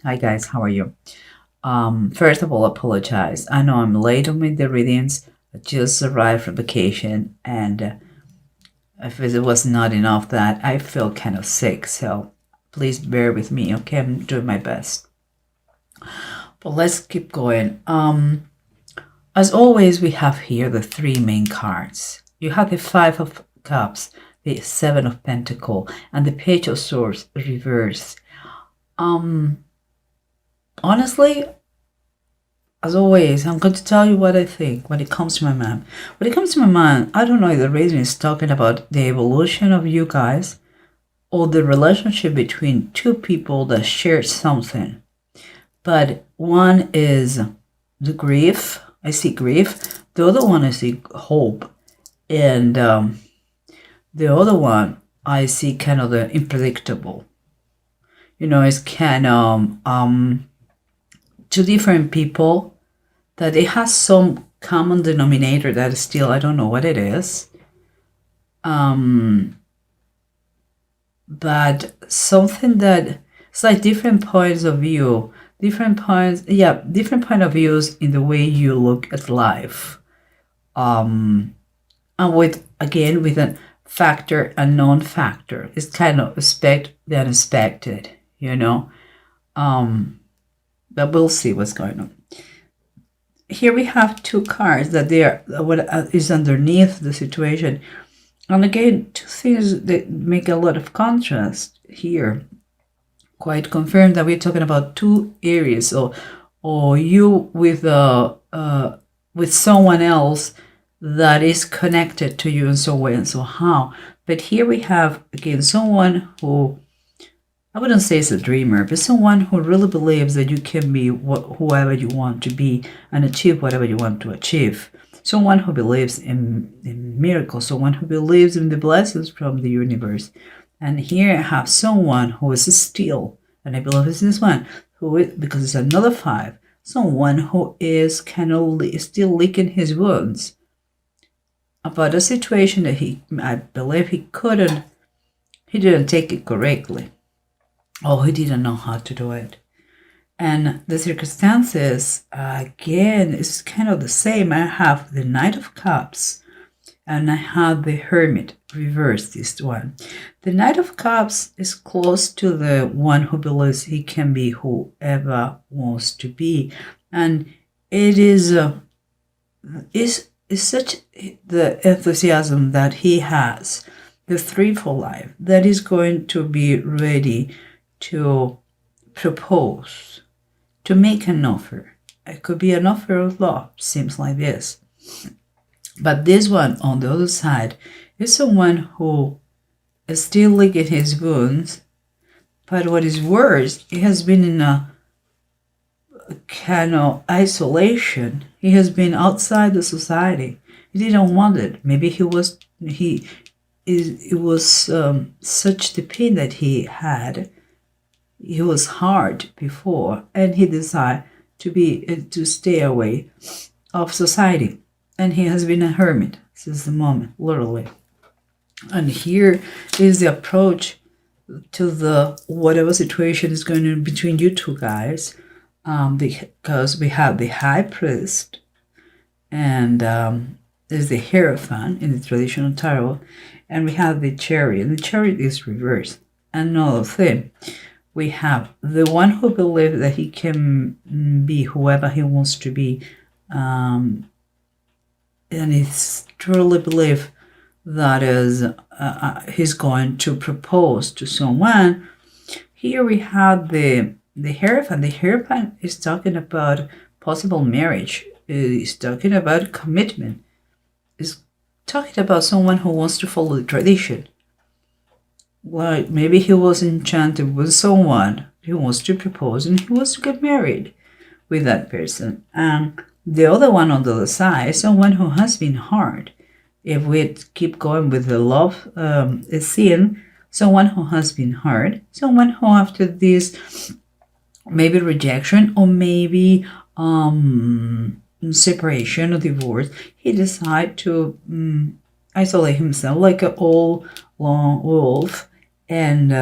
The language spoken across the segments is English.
Hi guys, how are you? First of all, apologize. I know I'm late on with the readings. I just arrived from vacation, and if it was not enough that I feel kind of sick, so please bear with me. Okay, I'm doing my best. But let's keep going. As always, we have here the three main cards. You have the Five of Cups, the Seven of Pentacles, and the Page of Swords reversed. Honestly, as always, I'm going to tell you what I think when it comes to my mind. When it comes to my mind, I don't know if the reason is talking about the evolution of you guys or the relationship between two people that share something. But one is the grief. I see grief. The other one I see hope. And the other one I see kind of the unpredictable. You know, it's kind of two different people that it has some common denominator that is still, I don't know what it is. But something that it's like different points of view, different point of views in the way you look at life. And with a factor and non-factor. It's kind of expect the unexpected, you know. But we'll see what's going on. Here we have two cards that they are what is underneath the situation. And again, two things that make a lot of contrast here. Quite confirmed that we're talking about two areas, or you with someone else that is connected to you and so way and so how. But here we have again someone who, I wouldn't say it's a dreamer, but someone who really believes that you can be whoever you want to be and achieve whatever you want to achieve. Someone who believes in miracles, someone who believes in the blessings from the universe. And here I have someone who is still, and I believe it's this one, who is, because it's another five, someone who is kind of still licking his wounds about a situation that I believe he didn't take it correctly. Oh, he didn't know how to do it. And the circumstances, again, is kind of the same. I have the Knight of Cups and I have the Hermit reversed, this one. The Knight of Cups is close to the one who believes he can be whoever wants to be. And it is such the enthusiasm that he has, the three for life, that is going to be ready to propose, to make an offer. It could be an offer of love, seems like this. But this one on the other side is someone who is still licking his wounds, but what is worse, he has been in a kind of isolation. He has been outside the society. He didn't want it. Maybe it was such the pain that he had. He was hard before, and he decided to stay away of society, and he has been a hermit since the moment, literally. And here is the approach to the whatever situation is going on between you two guys, because we have the High Priest and there's the Hierophant in the traditional tarot, and we have the Chariot, and the Chariot is reversed. Another thing, we have the one who believes that he can be whoever he wants to be, and he truly believes that is he's going to propose to someone. Here we have the Hierophant. The Hierophant is talking about possible marriage. He's talking about commitment. He's talking about someone who wants to follow the tradition. Like maybe he was enchanted with someone, he wants to propose and he wants to get married with that person. And the other one on the other side is someone who has been hard. If we keep going with the love scene, someone who has been hard, someone who after this maybe rejection or maybe separation or divorce, he decided to isolate himself like an old lone wolf, and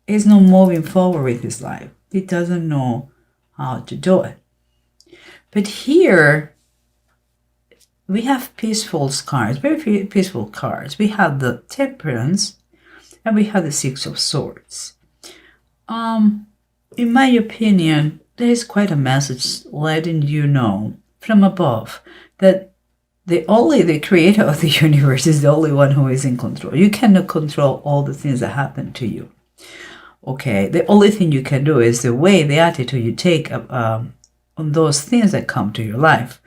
he's not moving forward with his life. He doesn't know how to do it. But here we have peaceful cards, very peaceful cards. We have the Temperance and we have the Six of Swords. In my opinion, there is quite a message letting you know from above that the creator of the universe is the only one who is in control. You cannot control all the things that happen to you. Okay, the only thing you can do is the attitude you take on those things that come to your life,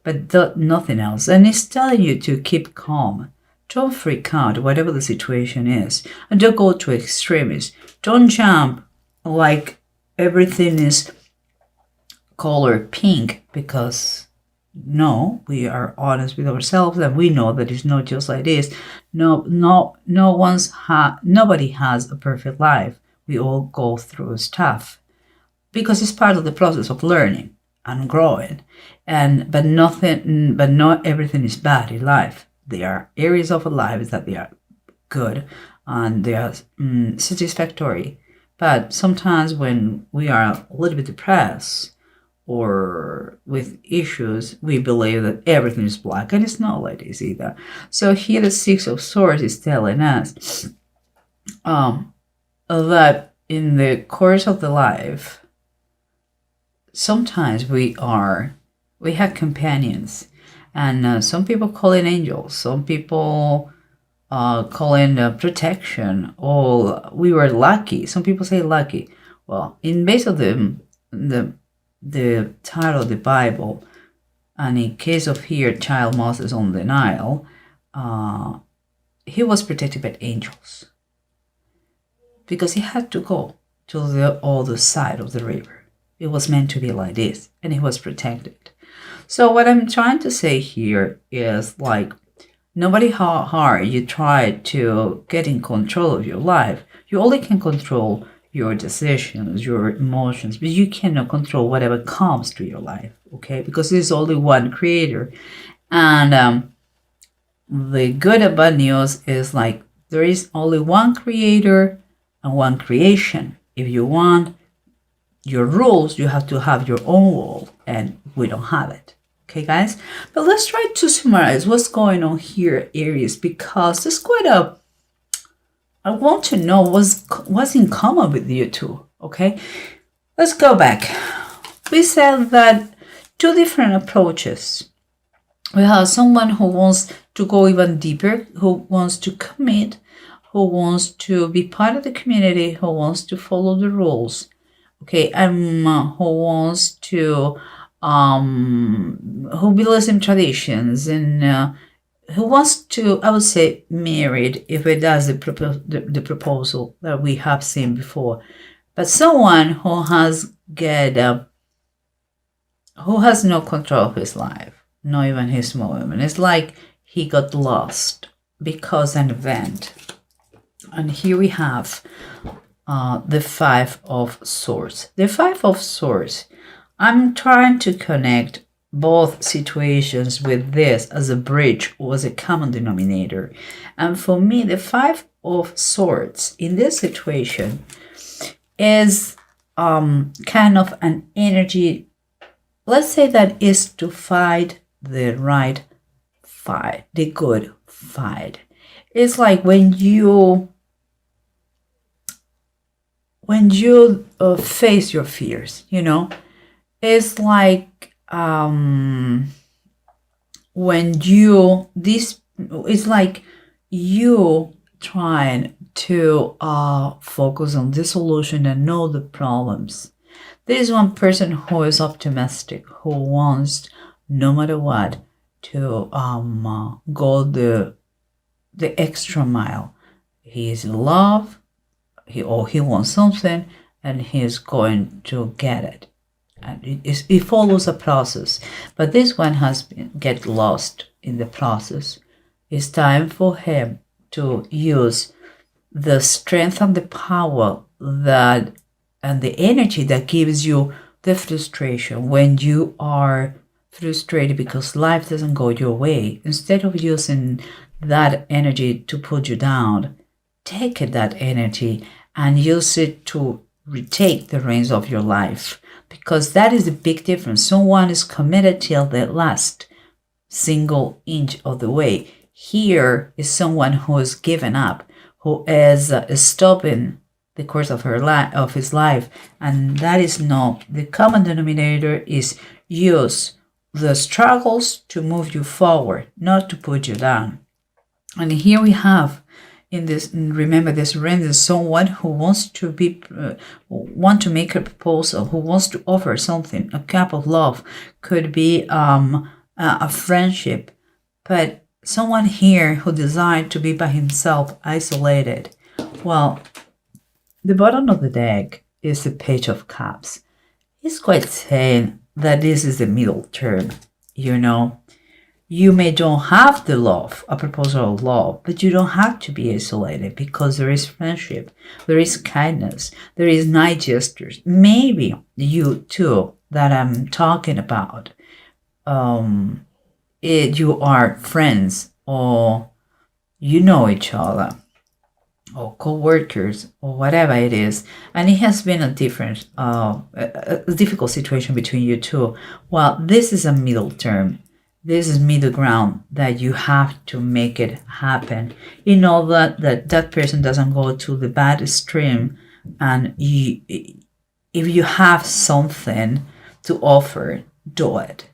but nothing else. And it's telling you to keep calm. Don't freak out, whatever the situation is, and don't go to extremes. Don't jump like everything is color pink, because no, we are honest with ourselves and we know that it's not just like this. Nobody has a perfect life. We all go through stuff because it's part of the process of learning and growing. But not everything is bad in life. There are areas of our lives that they are good and they are satisfactory. But sometimes when we are a little bit depressed or with issues, we believe that everything is black, and it's not like this either. So here the Six of Swords is telling us that in the course of the life, sometimes we have companions, and some people call it angels, some people call it protection, or we were lucky. Some people say lucky. Well, in base of the title of the Bible, and in case of here, child Moses on the Nile, he was protected by angels because he had to go to the other side of the river. It was meant to be like this, and he was protected. So what I'm trying to say here is, like, no matter how hard you try to get in control of your life, you only can control your decisions, your emotions, but you cannot control whatever comes to your life, okay? Because there's only one creator. And the good and bad news is, like, there is only one creator and one creation. If you want your rules, you have to have your own rule, and we don't have it. Okay, guys? But let's try to summarize what's going on here, Aries, because there's quite a... I want to know what's in common with you two, okay? Let's go back. We said that two different approaches. We have someone who wants to go even deeper, who wants to commit, who wants to be part of the community, who wants to follow the rules, okay? And who wants to... who believes in traditions, and who wants to, I would say, married if it does the proposal that we have seen before. But someone who has who has no control of his life, not even his movement. It's like he got lost because an event. And here we have the Five of Swords. The Five of Swords. I'm trying to connect both situations with this as a bridge or as a common denominator. And for me, the Five of Swords in this situation is kind of an energy, let's say, that is to fight the right fight, the good fight. It's like when you face your fears, you know. It's like it's like you trying to focus on the solution and know the problems. There is one person who is optimistic, who wants, no matter what, to go the extra mile. He is in love, he wants something, and he is going to get it. And it follows a process, but this one has get lost in the process. It's time for him to use the strength and the power and the energy that gives you the frustration when you are frustrated because life doesn't go your way. Instead of using that energy to put you down, take that energy and use it to retake the reins of your life, because that is the big difference. Someone is committed till the last single inch of the way. Here is someone who has given up, who is stopping the course of his life, and that is not the common denominator. Is use the struggles to move you forward, not to put you down. And here we have in this, remember this ring is someone who wants to be want to make a proposal, who wants to offer something. A cup of love could be a friendship, but someone here who desired to be by himself, isolated. Well, the bottom of the deck is the Page of Cups. It's quite saying that this is the middle term. You know, you may don't have the love, a proposal of love, but you don't have to be isolated, because there is friendship, there is kindness, there is nice gestures. Maybe you two that I'm talking about, you are friends, or you know each other, or co-workers, or whatever it is, and it has been a different a difficult situation between you two. Well, this is a middle term. This is middle ground that you have to make it happen. You know that person doesn't go to the bad extreme, and if you have something to offer, do it.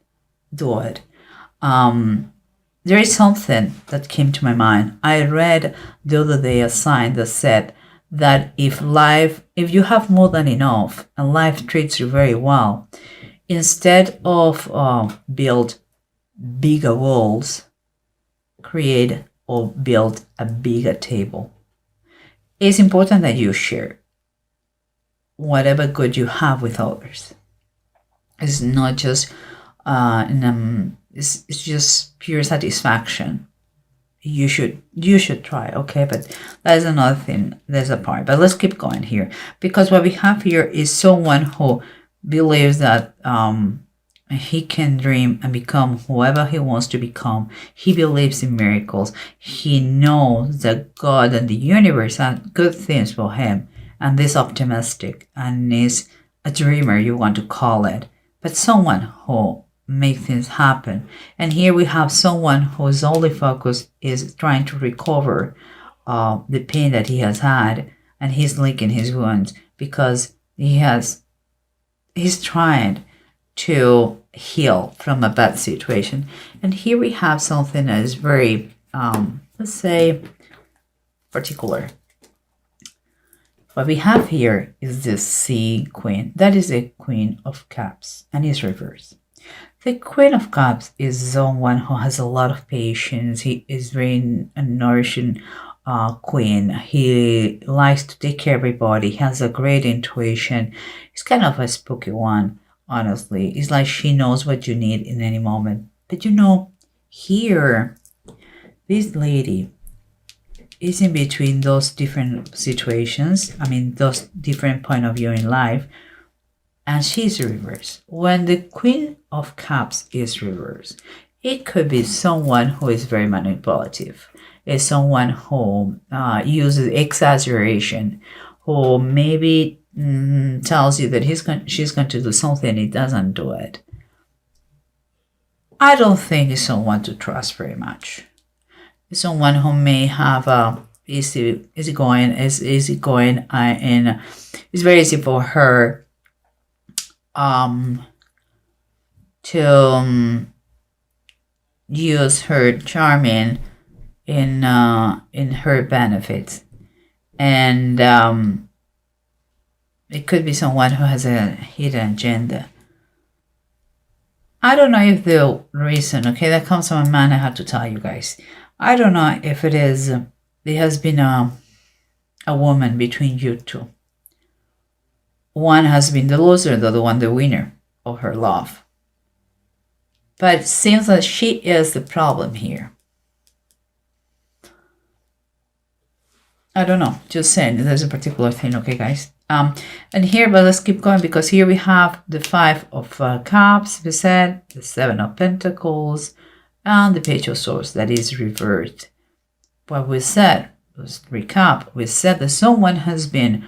There is something that came to my mind. I read the other day a sign that said that if you have more than enough and life treats you very well, instead of build bigger walls, create or build a bigger table. It's important that you share whatever good you have with others. It's not just it's just pure satisfaction. You should try, okay? But that's another thing. There's a part. But let's keep going here, because what we have here is someone who believes that he can dream and become whoever he wants to become. He believes in miracles. He knows that God and the universe have good things for him, and this optimistic, and is a dreamer, you want to call it, but someone who make things happen. And here we have someone whose only focus is trying to recover the pain that he has had, and he's licking his wounds because he's trying to heal from a bad situation. And here we have something that is very let's say particular. What we have here is this Sea Queen. That is a Queen of Cups, and is reversed. The Queen of Cups is someone who has a lot of patience. He is very nourishing queen. He likes to take care of everybody. He has a great intuition. He's kind of a spooky one, honestly. It's like she knows what you need in any moment. But you know, here, this lady is in between those different situations. I mean, those different point of view in life. And she's reversed. When the Queen of Cups is reversed, it could be someone who is very manipulative. It's someone who uses exaggeration, who maybe tells you that she's going to do something, he doesn't do it. I don't think it's someone to trust very much. It's someone who may have easygoing, and it's very easy for her to use her charming in her benefits, and it could be someone who has a hidden agenda. I don't know if the reason, okay, that comes to my mind, I have to tell you guys. I don't know if it is, there has been a woman between you two. One has been the loser, the other one the winner of her love. But it seems that she is the problem here. I don't know, just saying, there's a particular thing, okay, guys? And here, but let's keep going, because here we have the Five of Cups, we said, the Seven of Pentacles, and the Page of Swords that is reversed. What we said, let's recap, we said that someone has been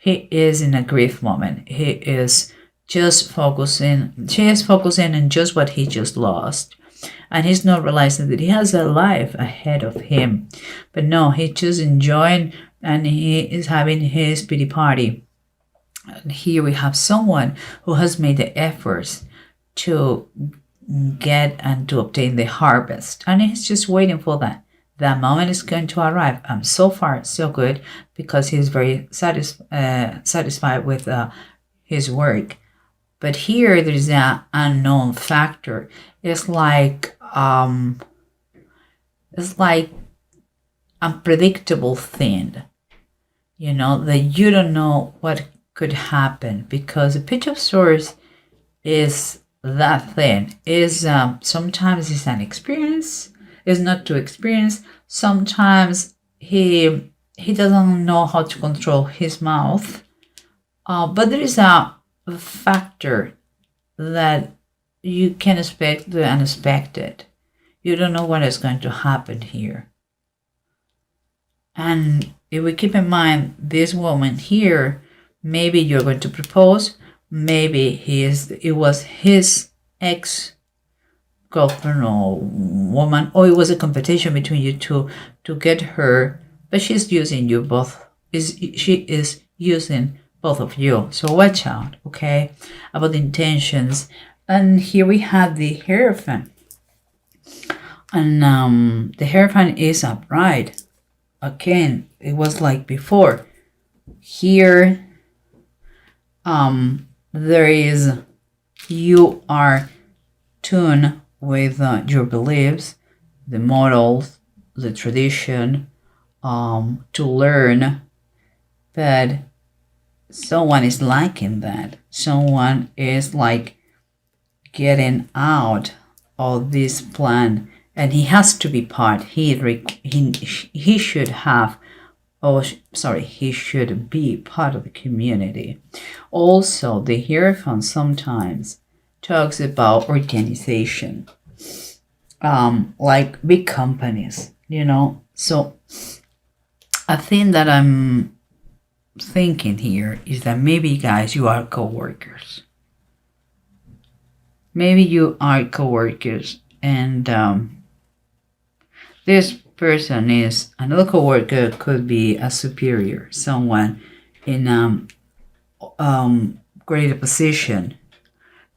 he is in a grief moment. He is just focusing, she is focusing on just what he just lost. And he's not realizing that he has a life ahead of him. But no, he's just enjoying, and he is having his pity party. And here we have someone who has made the efforts to get and to obtain the harvest. And he's just waiting for that. That moment is going to arrive. So far, so good, because he's very satisfied with his work. But here there is an unknown factor. It's like unpredictable thing, you know, that you don't know what could happen, because the Page of Swords is that thing. Is sometimes it's an experience, is not to experience. Sometimes he doesn't know how to control his mouth, but there is a factor that you can expect the unexpected. You don't know what is going to happen here. And if we keep in mind this woman here, maybe you're going to propose, maybe it was his ex-girlfriend or woman, or it was a competition between you two to get her, but she's using you both. She is using both of you. So watch out, okay, about the intentions. And here we have the Hierophant. And the Hierophant is upright. Again, it was like before. Here, there is, you are tuned with your beliefs, the morals, the tradition, to learn that someone is liking that. Someone is like getting out of this plan, and he has to be part. He should have, he should be part of the community. Also, the Hierophant sometimes talks about organization, like big companies, you know. So a thing that I'm thinking here is that maybe, guys, you are co-workers. Maybe you are co-workers, and this person is another co-worker, could be a superior, someone in greater position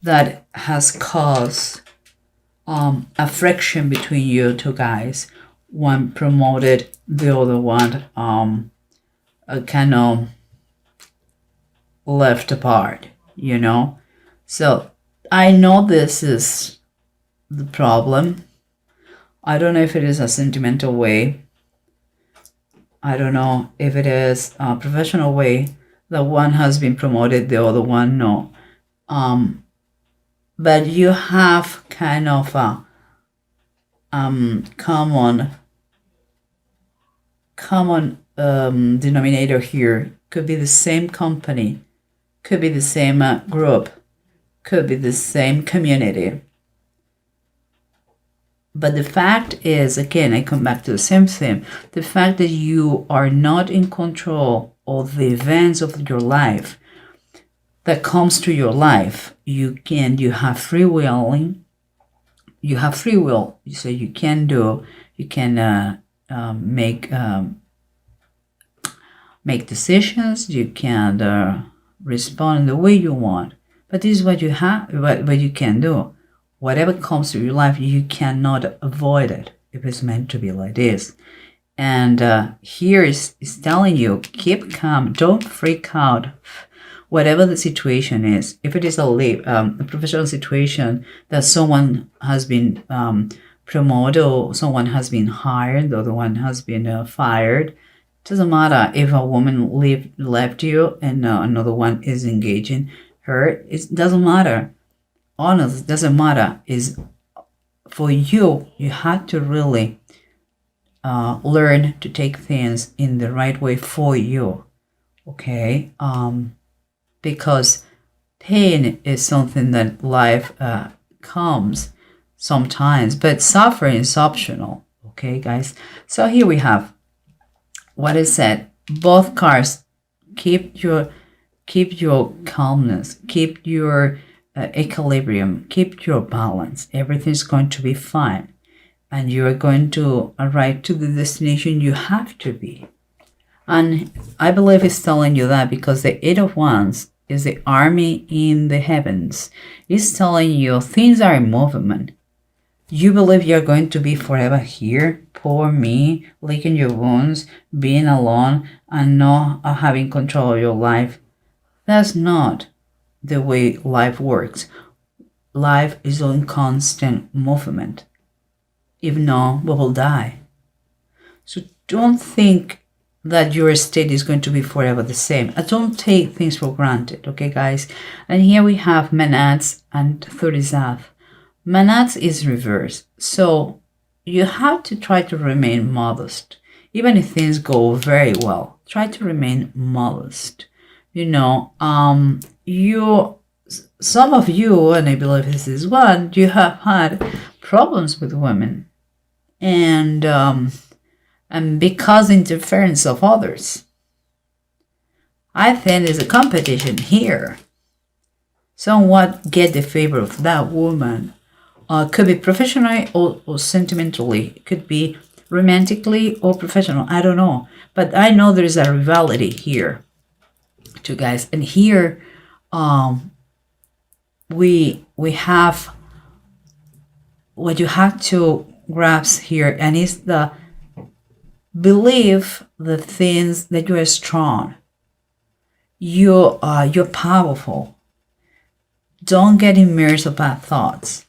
that has caused a friction between you two guys. One promoted, the other one kind of left apart, you know. So I know this is the problem. I don't know if it is a sentimental way. I don't know if it is a professional way that one has been promoted, the other one no. But you have kind of a common denominator here. Could be the same company, could be the same group, could be the same community. But the fact is, again, I come back to the same thing. The fact that you are not in control of the events of your life that comes to your life. You have free willing. You have free will. So you can make decisions. You can respond the way you want. But this is what you have, what you can do. Whatever comes to your life, you cannot avoid it if it's meant to be like this. And here is telling you, keep calm, don't freak out. Whatever the situation is, if it is a professional situation that someone has been promoted or someone has been hired, the other one has been fired, doesn't matter if a woman left you and another one is engaging her. It doesn't matter. Honestly, it doesn't matter. Is for you. You have to really learn to take things in the right way for you. Okay. Because pain is something that life comes sometimes, but suffering is optional. Okay, guys. So here we have what is said. Both cards keep your calmness, keep your equilibrium, keep your balance. Everything's going to be fine, and you are going to arrive to the destination you have to be. And I believe it's telling you that because the Eight of Wands is the army in the heavens. It's telling you things are in movement. You believe you're going to be forever here, poor me, licking your wounds, being alone, and not having control of your life. That's not the way life works. Life is in constant movement. If not, we will die. So don't think that your state is going to be forever the same. I don't take things for granted, okay, guys? And here we have Manats and Thurisaf. Manats is reverse, so you have to try to remain modest. Even if things go very well, try to remain modest. You know, some of you, and I believe this is one, you have had problems with women, and because interference of others. I think there's a competition here. Somewhat get the favor of that woman. Could be professionally or sentimentally. It could be romantically or professional. I don't know. But I know there's a rivalry here, too, guys. And here, we have what you have to grasp here, and it's the believe the things that you are strong. You're powerful. Don't get immersed in bad thoughts.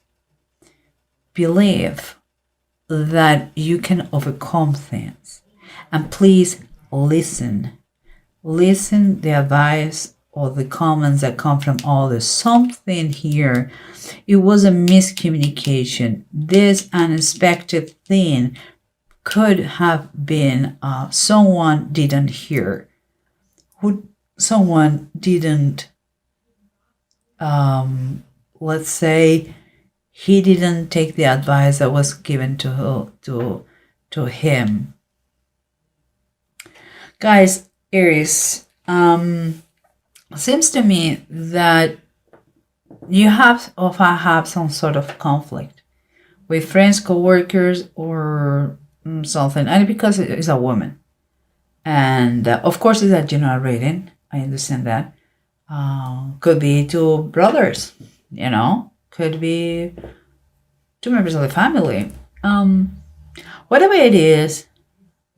Believe that you can overcome things. And please listen. Listen the advice or the comments that come from others. Something here, it was a miscommunication. This unexpected thing could have been someone didn't hear. Someone didn't, let's say, he didn't take the advice that was given to him. Guys, Aries, seems to me that you have some sort of conflict with friends, co-workers, or something, and because it is a woman. And of course, it's a general reading. I understand that. Could be two brothers, you know, could be two members of the family. Whatever it is,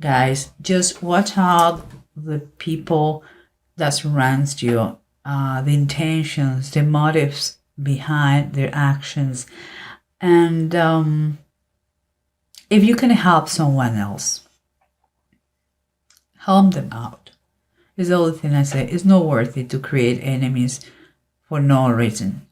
guys, just watch out the people that surrounds you, the intentions, the motives behind their actions. And if you can help someone else, help them out. Is the only thing I say. It's not worth it to create enemies for no reason.